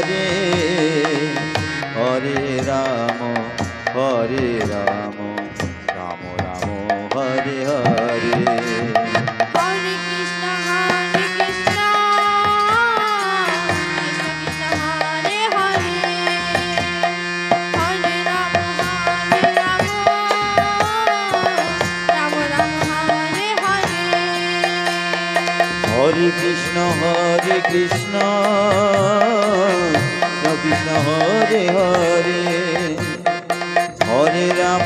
Hare Hare Ram Ram Ram Hare Hare. Hare Krishna Krishna Krishna Hare Hare, Hare Ram Ram Ram Hare Hare. Hare Krishna Krishna Krishna Hare Hare, Hare Ram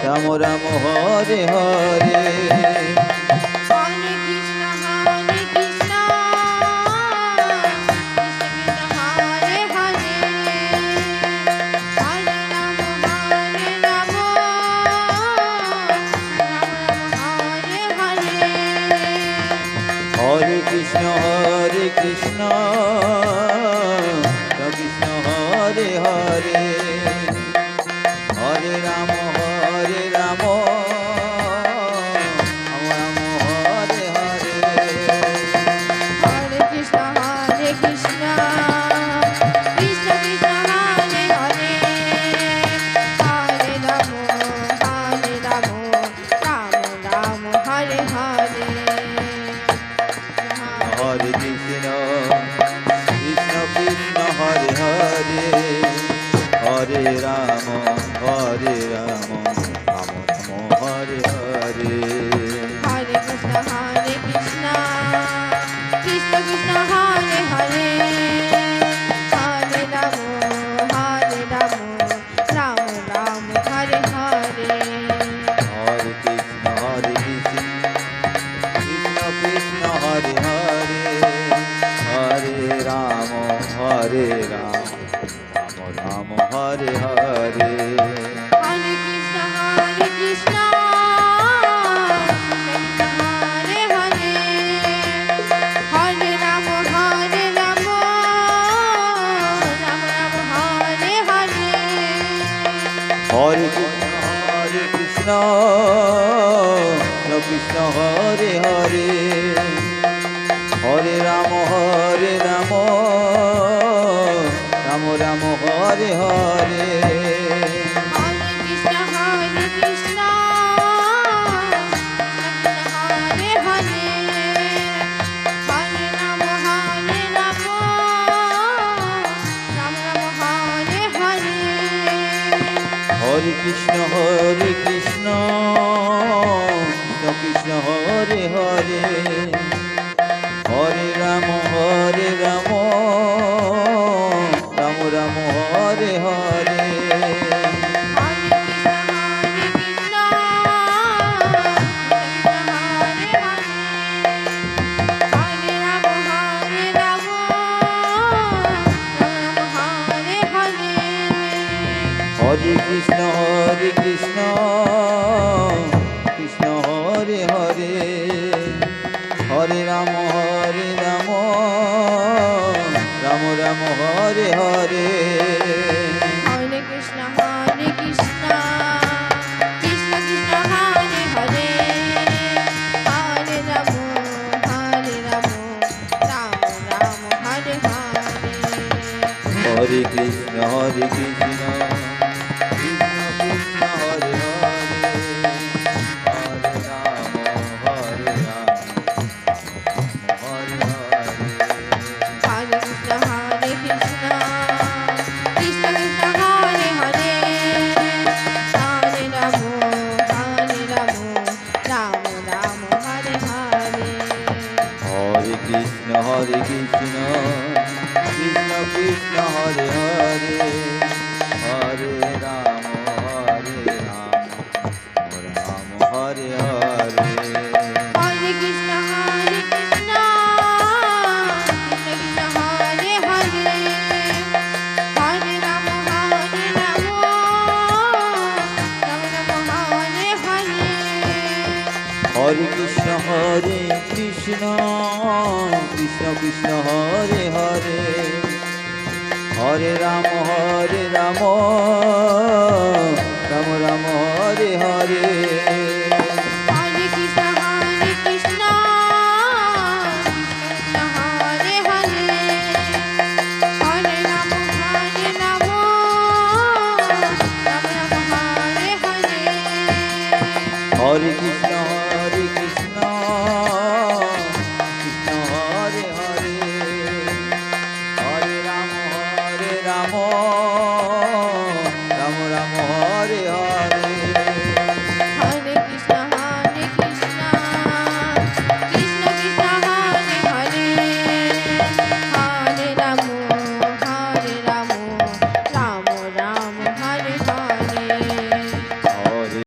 Ram Ram Hare Hare. Hare Krishna Krishna Krishna Hare Hare, Hare Ram Ram Hare Hare. Hare Krishna Krishna Krishna Hare Hare, Hare Ram Ram Ram Hare Hare. Hare Krishna Krishna Krishna Krishna Hare Hare, Hare Ram Ram Ram Hare Hare. Hare Krishna Krishna Krishna Hare Hare, Hare Ram Ram Ram Hare Hare. Hare Krishna Krishna Krishna Krishna Hare Hare, Hare Ram Ram Ram Hare Hare. Hare Krishna Krishna Krishna Krishna Hare Hare, Hare Ram Ram Ram Hare Hare. Hare Krishna Krishna Hare Hare, Hare Ram Ram Ram Hare Hare. Hare Krishna Krishna Hare Hare, Hare Ram Ram Ram Hare Hare. Hare Krishna Krishna Hare Hare, Hare Ram Ram Hare Hare. Hare Krishna Krishna Krishna Hare Hare, Hare Ram Ram Ram Hare Hare. Hare Krishna Hare Hare, Hare Ram Ram Hare Hare. Hare Krishna Krishna Krishna Hare Hare, Hare Ram Ram Ram Hare Hare. Hare Krishna Krishna Krishna Krishna Hare Hare, Hare Ram Ram Ram Hare Hare. Hare Krishna Krishna Krishna Krishna Hare Hare, Hare Ram Hare Hare. Hare Krishna Krishna Krishna Krishna Hare Hare, Hare Ram Ram Ram Hare Hare. Hare Krishna Krishna Krishna Krishna Hare Hare, Hare Ram Ram Hare Hare. Hare Krishna Krishna Krishna Hare Hare, Hare Ram Ram Hare Hare. Hare Krishna Krishna Krishna Krishna Hare Hare, Hare Ram Ram Ram Hare Hare. Hare Krishna Krishna Krishna Hare Krishna Krishna Hare Hare Hare Ram